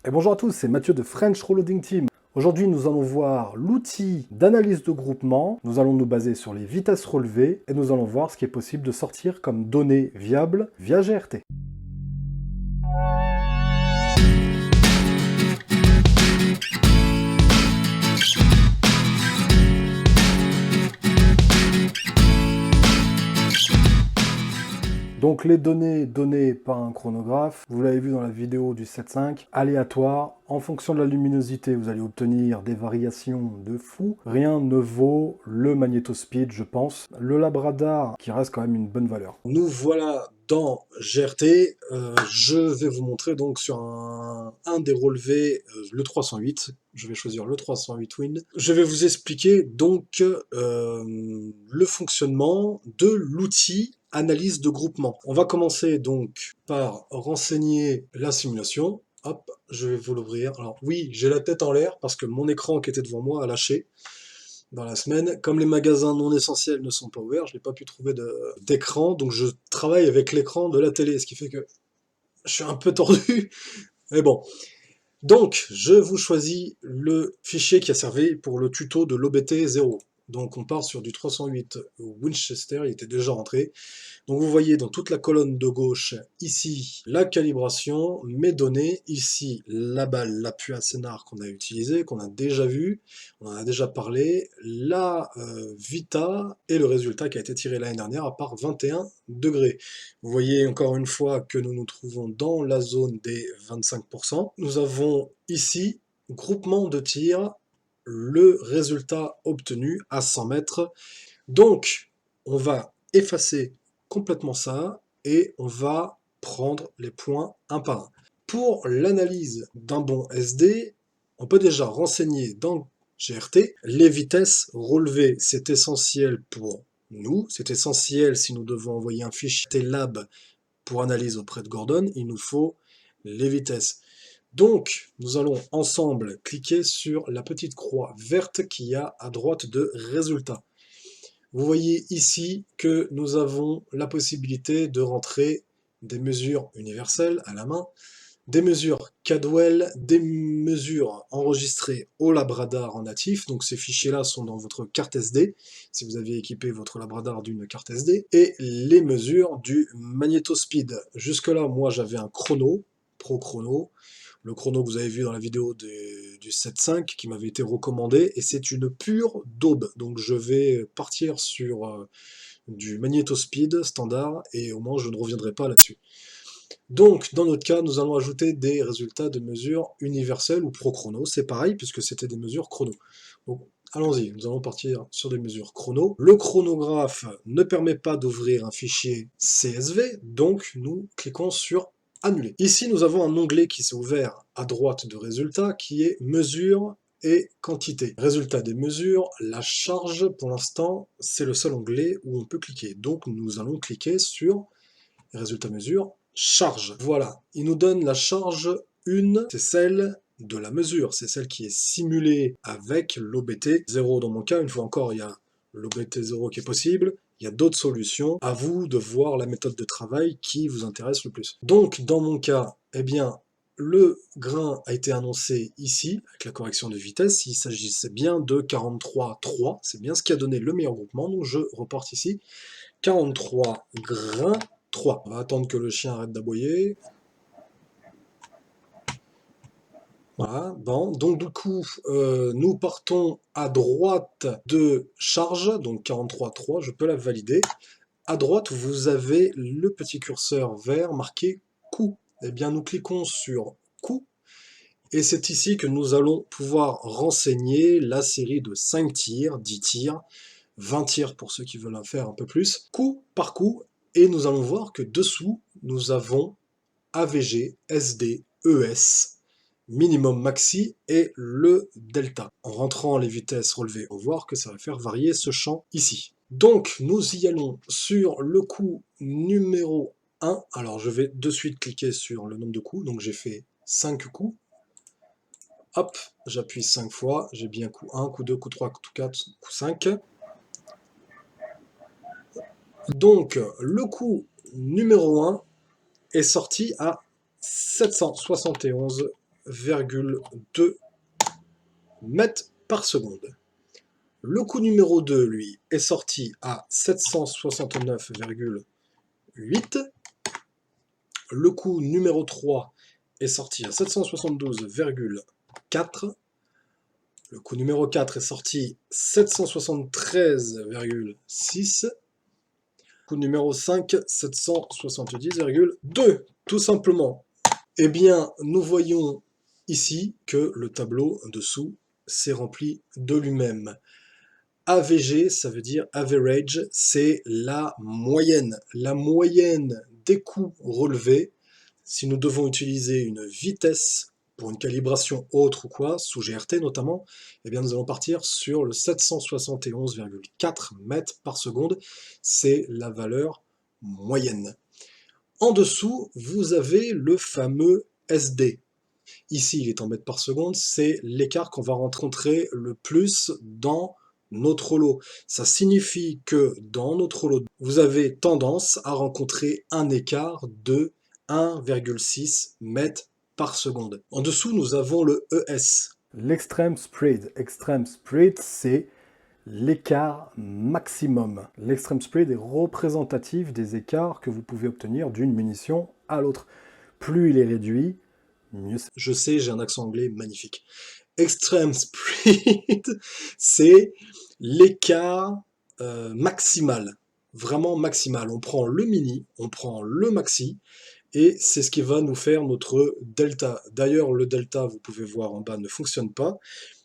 Et bonjour à tous, c'est Mathieu de French Reloading Team. Aujourd'hui, nous allons voir l'outil d'analyse de groupement. Nous allons nous baser sur les vitesses relevées et nous allons voir ce qui est possible de sortir comme données viables via GRT. Donc les données données par un chronographe, vous l'avez vu dans la vidéo du 7.5, aléatoire. En fonction de la luminosité, vous allez obtenir des variations de fou. Rien ne vaut le magnétospeed, je pense. Le labradar, qui reste quand même une bonne valeur. Nous voilà dans GRT. Je vais vous montrer donc sur un des relevés, le 308. Je vais choisir le 308 Win. Je vais vous expliquer donc le fonctionnement de l'outil analyse de groupement. On va commencer donc par renseigner la simulation. Hop, je vais vous l'ouvrir. Alors oui, j'ai la tête en l'air parce que mon écran qui était devant moi a lâché dans la semaine. Comme les magasins non essentiels ne sont pas ouverts, je n'ai pas pu trouver d'écran, donc je travaille avec l'écran de la télé, ce qui fait que je suis un peu tordu. Mais bon. Donc, je vous choisis le fichier qui a servi pour le tuto de l'OBT 0. Donc on part sur du 308 Winchester, il était déjà rentré. Donc vous voyez dans toute la colonne de gauche, ici, la calibration, mes données, ici, la balle, l'appui à scénar qu'on a utilisé, qu'on a déjà vu, on en a déjà parlé, la Vita et le résultat qui a été tiré l'année dernière à part 21 degrés. Vous voyez encore une fois que nous nous trouvons dans la zone des 25%. Nous avons ici, groupement de tir, le résultat obtenu à 100 mètres. Donc, on va effacer complètement ça et on va prendre les points un par un. Pour l'analyse d'un bon SD, on peut déjà renseigner dans GRT les vitesses relevées. C'est essentiel pour nous, c'est essentiel si nous devons envoyer un fichier lab pour analyse auprès de Gordon, il nous faut les vitesses. Donc, nous allons ensemble cliquer sur la petite croix verte qu'il y a à droite de résultats. Vous voyez ici que nous avons la possibilité de rentrer des mesures universelles à la main, des mesures Cadwell, des mesures enregistrées au Labradar en natif, donc ces fichiers-là sont dans votre carte SD, si vous avez équipé votre Labradar d'une carte SD, et les mesures du magnétospeed. Jusque-là, moi j'avais un chrono, Pro Chrono, le chrono que vous avez vu dans la vidéo du 7.5 qui m'avait été recommandé, et c'est une pure daube. Donc je vais partir sur du magnétospeed standard, et au moins je ne reviendrai pas là-dessus. Donc dans notre cas, nous allons ajouter des résultats de mesures universelles ou pro chrono, c'est pareil puisque c'était des mesures chrono. Donc allons-y, nous allons partir sur des mesures chrono. Le chronographe ne permet pas d'ouvrir un fichier CSV, donc nous cliquons sur annuler. Ici, nous avons un onglet qui s'est ouvert à droite de résultats qui est mesure et quantité. Résultat des mesures, la charge, pour l'instant, c'est le seul onglet où on peut cliquer. Donc, nous allons cliquer sur résultat mesure, charge. Voilà, il nous donne la charge 1, c'est celle de la mesure, c'est celle qui est simulée avec l'OBT 0 dans mon cas. Une fois encore, il y a l'OBT 0 qui est possible. Il y a d'autres solutions, à vous de voir la méthode de travail qui vous intéresse le plus. Donc, dans mon cas, eh bien, le grain a été annoncé ici, avec la correction de vitesse. Il s'agissait bien de 43,3, c'est bien ce qui a donné le meilleur groupement, donc je reporte ici. 43 grains, 3. On va attendre que le chien arrête d'aboyer. Voilà, bon, donc du coup, nous partons à droite de charge, donc 43,3, je peux la valider. À droite, vous avez le petit curseur vert marqué coup. Eh bien, nous cliquons sur coup, et c'est ici que nous allons pouvoir renseigner la série de 5 tirs, 10 tirs, 20 tirs pour ceux qui veulent en faire un peu plus, coup par coup, et nous allons voir que dessous, nous avons AVG, SD, ES, minimum maxi et le delta. En rentrant les vitesses relevées, on va voir que ça va faire varier ce champ ici. Donc, nous y allons sur le coup numéro 1. Alors, je vais de suite cliquer sur le nombre de coups. Donc, j'ai fait 5 coups. Hop, j'appuie 5 fois. J'ai bien coup 1, coup 2, coup 3, coup 4, coup 5. Donc, le coup numéro 1 est sorti à 771 769,2 mètres par seconde. Le coup numéro 2, lui, est sorti à 769,8. Le coup numéro 3 est sorti à 772,4. Le coup numéro 4 est sorti 773,6. Coup numéro 5, 770,2. Tout simplement. Eh bien, nous voyons ici que le tableau dessous s'est rempli de lui-même. AVG, ça veut dire average, c'est la moyenne des coups relevés. Si nous devons utiliser une vitesse pour une calibration autre ou quoi, sous GRT notamment, eh bien nous allons partir sur le 771,4 mètres par seconde. C'est la valeur moyenne. En dessous, vous avez le fameux SD. Ici, il est en mètres par seconde, c'est l'écart qu'on va rencontrer le plus dans notre lot. Ça signifie que dans notre lot, vous avez tendance à rencontrer un écart de 1,6 mètres par seconde. En dessous, nous avons le ES. L'extreme spread. Extreme spread, c'est l'écart maximum. L'extreme spread est représentatif des écarts que vous pouvez obtenir d'une munition à l'autre. Plus il est réduit, mieux c'est. Je sais, j'ai un accent anglais magnifique. Extreme spread, c'est l'écart maximal, vraiment maximal. On prend le mini, on prend le maxi, et c'est ce qui va nous faire notre delta. D'ailleurs, le delta, vous pouvez voir en bas, ne fonctionne pas.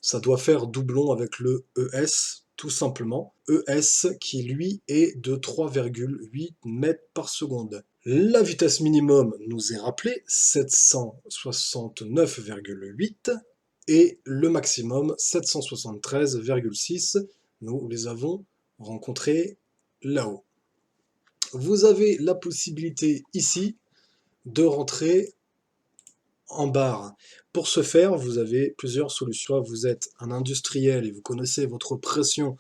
Ça doit faire doublon avec le ES, tout simplement. ES qui, lui, est de 3,8 mètres par seconde. La vitesse minimum nous est rappelée, 769,8. Et le maximum, 773,6. Nous les avons rencontrés là-haut. Vous avez la possibilité ici de rentrer en barre. Pour ce faire, vous avez plusieurs solutions. Soit vous êtes un industriel et vous connaissez votre pression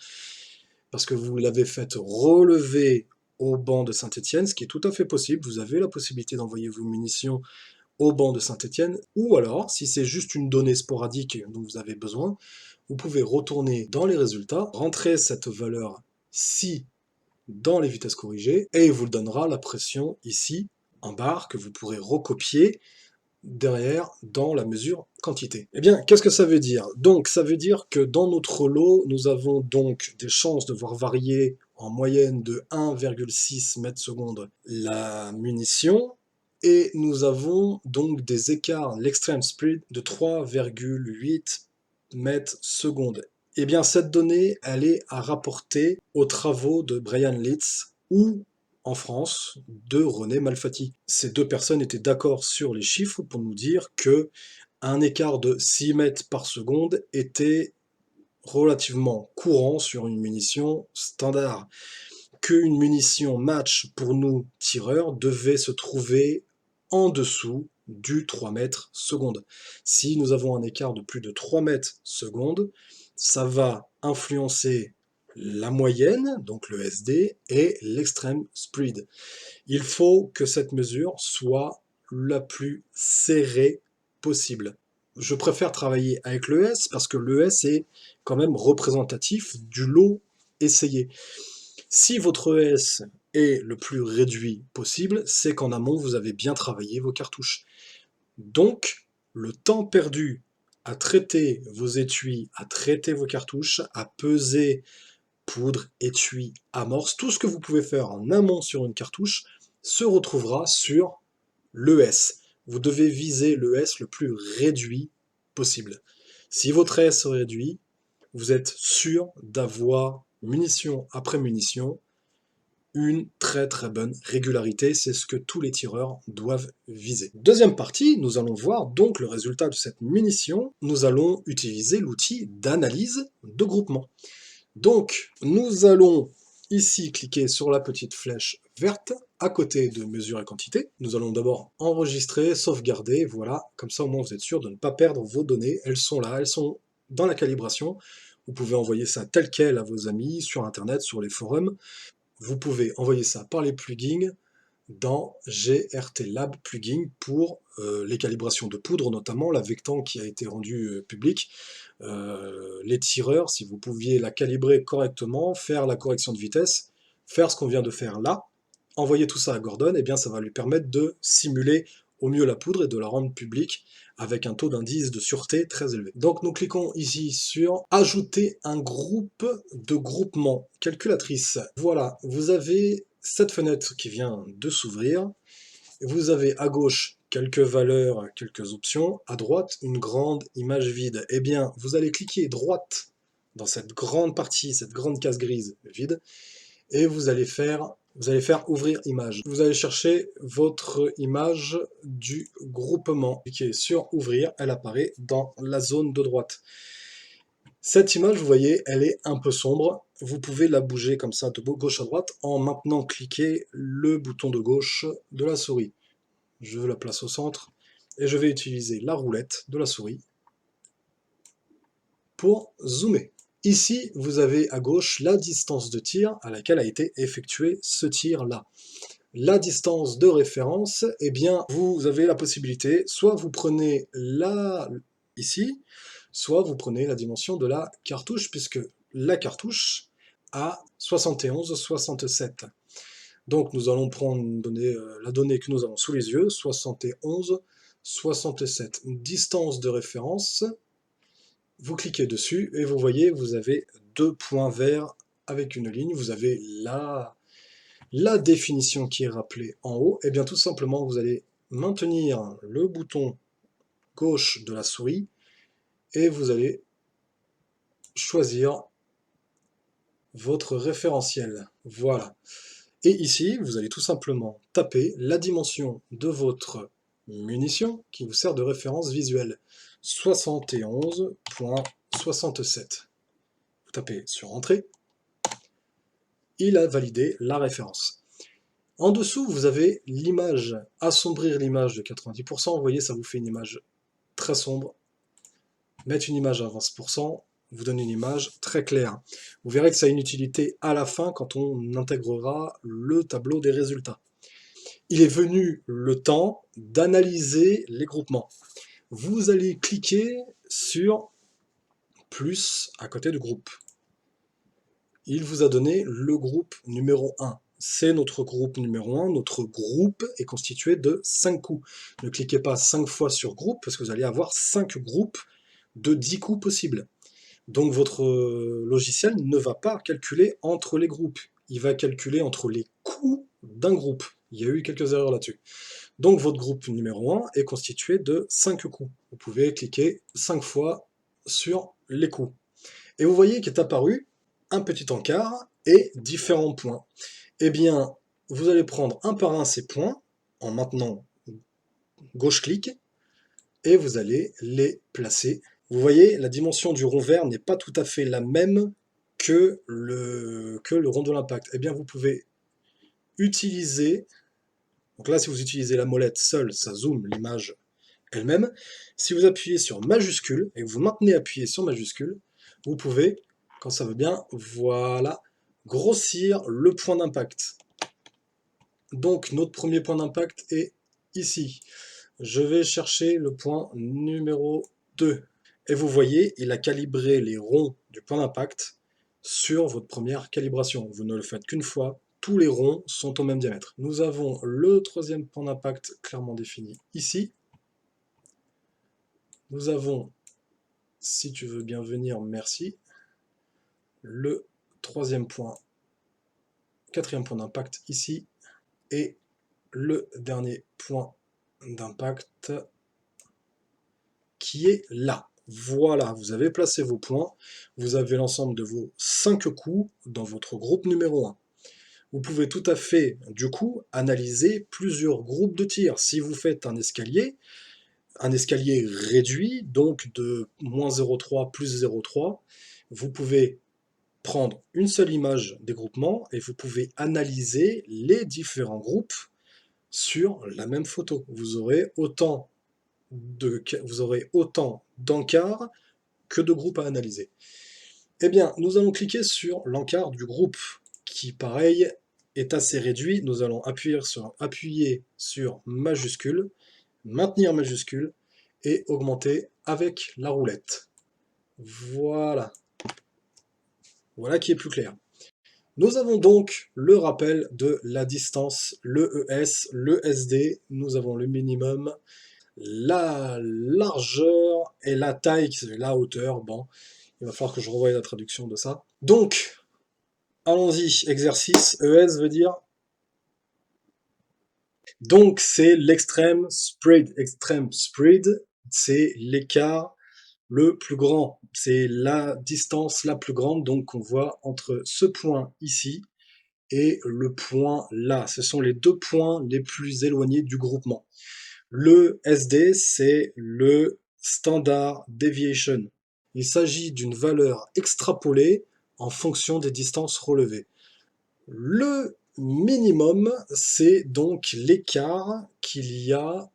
parce que vous l'avez faite relever au banc de Saint-Étienne, ce qui est tout à fait possible. Vous avez la possibilité d'envoyer vos munitions au banc de Saint-Étienne, ou alors, si c'est juste une donnée sporadique dont vous avez besoin, vous pouvez retourner dans les résultats, rentrer cette valeur ci dans les vitesses corrigées, et il vous donnera la pression ici, en barre, que vous pourrez recopier derrière dans la mesure quantité. Eh bien, qu'est-ce que ça veut dire? Donc, ça veut dire que dans notre lot, nous avons donc des chances de voir varier en moyenne de 1,6 mètres seconde la munition, et nous avons donc des écarts, l'extreme spread, de 3,8 mètres seconde. Eh bien, cette donnée, elle est à rapporter aux travaux de Brian Litz ou en France de René Malfatti. Ces deux personnes étaient d'accord sur les chiffres pour nous dire que un écart de 6 mètres par seconde était relativement courant sur une munition standard. Qu'une munition match pour nous tireurs devait se trouver en dessous du 3 mètres seconde. Si nous avons un écart de plus de 3 mètres seconde, ça va influencer la moyenne, donc le SD, et l'extreme spread. Il faut que cette mesure soit la plus serrée possible. Je préfère travailler avec l'ES parce que l'ES est quand même représentatif du lot essayé. Si votre ES est le plus réduit possible, c'est qu'en amont, vous avez bien travaillé vos cartouches. Donc, le temps perdu à traiter vos étuis, à traiter vos cartouches, à peser poudre, étui, amorce, tout ce que vous pouvez faire en amont sur une cartouche se retrouvera sur l'ES. Vous devez viser l'ES le plus réduit possible. Si votre ES est réduit, vous êtes sûr d'avoir munition après munition une très très bonne régularité, c'est ce que tous les tireurs doivent viser. Deuxième partie, nous allons voir donc le résultat de cette munition. Nous allons utiliser l'outil d'analyse de groupement. Donc, nous allons ici cliquer sur la petite flèche verte à côté de mesure et quantité. Nous allons d'abord enregistrer, sauvegarder, voilà, comme ça au moins vous êtes sûr de ne pas perdre vos données. Elles sont là, elles sont dans la calibration. Vous pouvez envoyer ça tel quel à vos amis, sur internet, sur les forums. Vous pouvez envoyer ça par les plugins dans GRT Lab Plugin pour les calibrations de poudre, notamment la Vectan qui a été rendue publique. Les tireurs, si vous pouviez la calibrer correctement, faire la correction de vitesse, faire ce qu'on vient de faire là, envoyer tout ça à Gordon, et bien ça va lui permettre de simuler au mieux la poudre et de la rendre publique avec un taux d'indice de sûreté très élevé. Donc nous cliquons ici sur ajouter un groupe de groupement calculatrice. Voilà, vous avez cette fenêtre qui vient de s'ouvrir. Vous avez à gauche quelques valeurs, quelques options, à droite une grande image vide. Eh bien, vous allez cliquer droite dans cette grande partie, cette grande case grise vide, et vous allez faire ouvrir image. Vous allez chercher votre image du groupement. Cliquez sur ouvrir, elle apparaît dans la zone de droite. Cette image, vous voyez, elle est un peu sombre. Vous pouvez la bouger comme ça de gauche à droite en maintenant cliquer le bouton de gauche de la souris. Je la place au centre et je vais utiliser la roulette de la souris pour zoomer. Ici, vous avez à gauche la distance de tir à laquelle a été effectué ce tir-là. La distance de référence, eh bien, vous avez la possibilité, soit vous prenez là, ici, soit vous prenez la dimension de la cartouche, puisque la cartouche a 71-67. Donc nous allons prendre la donnée que nous avons sous les yeux, 71-67. Distance de référence, vous cliquez dessus et vous voyez, vous avez deux points verts avec une ligne, vous avez la définition qui est rappelée en haut. Et bien tout simplement, vous allez maintenir le bouton gauche de la souris et vous allez choisir votre référentiel. Voilà. Et ici, vous allez tout simplement taper la dimension de votre munition qui vous sert de référence visuelle. 71.67. Vous tapez sur Entrée. Il a validé la référence. En dessous, vous avez l'image. Assombrir l'image de 90%. Vous voyez, ça vous fait une image très sombre. Mettre une image à 20%. Vous donne une image très claire. Vous verrez que ça a une utilité à la fin quand on intégrera le tableau des résultats. Il est venu le temps d'analyser les groupements. Vous allez cliquer sur plus à côté du groupe. Il vous a donné le groupe numéro 1. C'est notre groupe numéro 1. Notre groupe est constitué de 5 coups. Ne cliquez pas 5 fois sur groupe parce que vous allez avoir 5 groupes de 10 coups possibles. Donc votre logiciel ne va pas calculer entre les groupes, il va calculer entre les coups d'un groupe. Il y a eu quelques erreurs là-dessus. Donc votre groupe numéro 1 est constitué de 5 coups. Vous pouvez cliquer 5 fois sur les coups. Et vous voyez qu'est apparu un petit encart et différents points. Eh bien, vous allez prendre un par un ces points en maintenant gauche-clic et vous allez les placer. Vous voyez, la dimension du rond vert n'est pas tout à fait la même que le rond de l'impact. Eh bien, vous pouvez utiliser, donc là, si vous utilisez la molette seule, ça zoome l'image elle-même. Si vous appuyez sur majuscule, et que vous maintenez appuyé sur majuscule, vous pouvez, quand ça veut bien, voilà, grossir le point d'impact. Donc, notre premier point d'impact est ici. Je vais chercher le point numéro 2. Et vous voyez, il a calibré les ronds du point d'impact sur votre première calibration. Vous ne le faites qu'une fois, tous les ronds sont au même diamètre. Nous avons le troisième point d'impact clairement défini ici. Nous avons, si tu veux bien venir, merci, le quatrième point d'impact ici, et le dernier point d'impact qui est là. Voilà, vous avez placé vos points, vous avez l'ensemble de vos 5 coups dans votre groupe numéro 1. Vous pouvez tout à fait, du coup, analyser plusieurs groupes de tir. Si vous faites un escalier réduit, donc de moins 0,3 plus 0,3, vous pouvez prendre une seule image des groupements et vous pouvez analyser les différents groupes sur la même photo. Vous aurez autant d'encarts que de groupes à analyser. Eh bien, nous allons cliquer sur l'encart du groupe, qui, pareil, est assez réduit, nous allons appuyer sur majuscule, maintenir majuscule et augmenter avec la roulette. Voilà. Voilà qui est plus clair. Nous avons donc le rappel de la distance, le ES, le SD, nous avons le minimum, la largeur et la taille, c'est la hauteur. Bon, il va falloir que je revoie la traduction de ça. Donc, allons-y, exercice, ES veut dire... Donc, c'est l'extrême spread. Extrême spread, c'est l'écart le plus grand. C'est la distance la plus grande donc qu'on voit entre ce point ici et le point là. Ce sont les deux points les plus éloignés du groupement. Le SD, c'est le Standard Deviation. Il s'agit d'une valeur extrapolée en fonction des distances relevées. Le minimum, c'est donc l'écart qu'il y a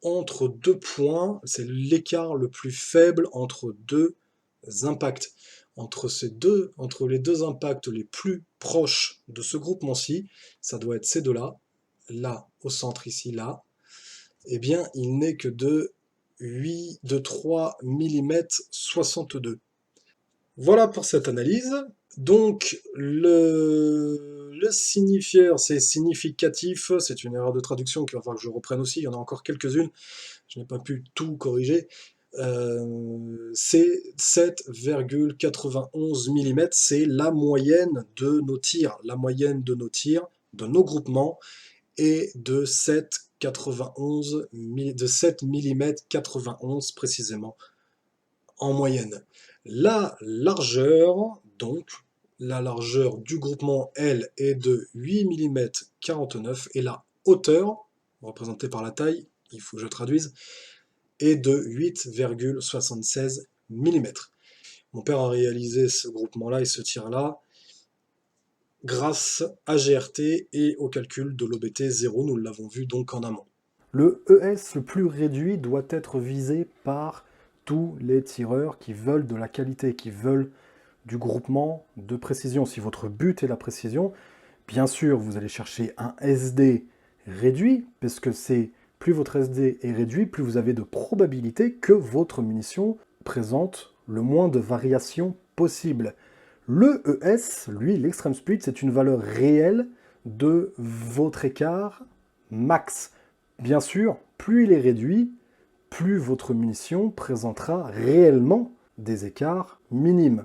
entre deux points, c'est l'écart le plus faible entre deux impacts. Entre les deux impacts les plus proches de ce groupement-ci, ça doit être ces deux-là, là au centre ici, là, eh bien il n'est que de 3 mm 62. Voilà pour cette analyse. Donc le signifieur, c'est significatif, c'est une erreur de traduction qu'il va falloir que je reprenne aussi, il y en a encore quelques-unes, je n'ai pas pu tout corriger. C'est 7,91 mm, c'est la moyenne de nos tirs. La moyenne de nos tirs, de nos groupements, est de 7 mm 91 précisément, en moyenne. La largeur, donc, la largeur du groupement, elle, est de 8 mm 49 et la hauteur, représentée par la taille, il faut que je traduise, est de 8,76 mm. Mon père a réalisé ce groupement-là et ce tir-là grâce à GRT et au calcul de l'OBT 0, nous l'avons vu donc en amont. Le ES le plus réduit doit être visé par tous les tireurs qui veulent de la qualité, qui veulent du groupement de précision. Si votre but est la précision, bien sûr, vous allez chercher un SD réduit, parce que c'est plus votre SD est réduit, plus vous avez de probabilité que votre munition présente le moins de variations possible. Le ES, lui, l'extreme split, c'est une valeur réelle de votre écart max. Bien sûr, plus il est réduit, plus votre munition présentera réellement des écarts minimes.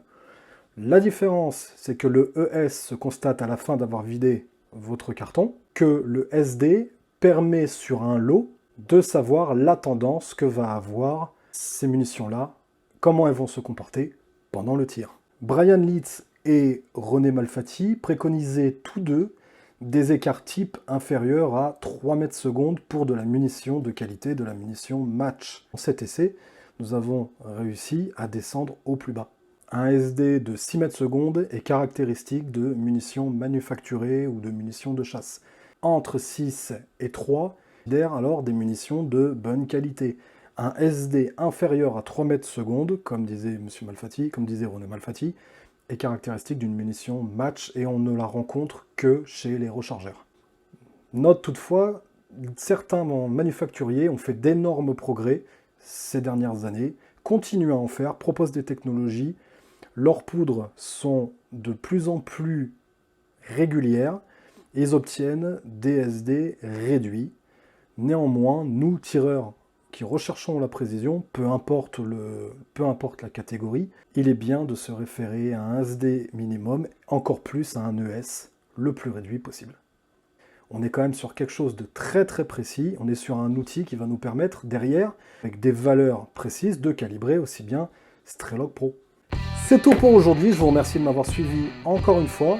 La différence, c'est que le ES se constate à la fin d'avoir vidé votre carton, que le SD permet sur un lot de savoir la tendance que va avoir ces munitions-là, comment elles vont se comporter pendant le tir. Brian Litz et René Malfatti préconisaient tous deux des écarts type inférieurs à 3 mètres secondes pour de la munition de qualité, de la munition match. Dans cet essai, nous avons réussi à descendre au plus bas. Un SD de 6 mètres secondes est caractéristique de munitions manufacturées ou de munitions de chasse. Entre 6 et 3, alors des munitions de bonne qualité. Un SD inférieur à 3 mètres secondes, comme disait M. Malfatti, comme disait René Malfatti, est caractéristique d'une munition match et on ne la rencontre que chez les rechargeurs. Note toutefois, certains manufacturiers ont fait d'énormes progrès ces dernières années, continuent à en faire, proposent des technologies. Leurs poudres sont de plus en plus régulières et ils obtiennent des SD réduits. Néanmoins, nous, tireurs qui recherchons la précision, peu importe la catégorie, il est bien de se référer à un SD minimum, encore plus à un ES le plus réduit possible. On est quand même sur quelque chose de très très précis, on est sur un outil qui va nous permettre derrière, avec des valeurs précises, de calibrer aussi bien Strelok Pro. C'est tout pour aujourd'hui, je vous remercie de m'avoir suivi encore une fois.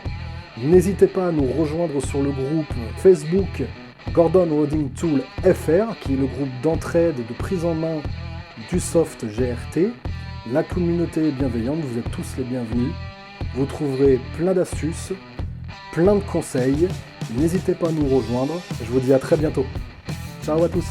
N'hésitez pas à nous rejoindre sur le groupe Facebook Gordon Loading Tool FR, qui est le groupe d'entraide et de prise en main du soft GRT. La communauté est bienveillante, vous êtes tous les bienvenus. Vous trouverez plein d'astuces, plein de conseils. N'hésitez pas à nous rejoindre. Je vous dis à très bientôt. Ciao à tous.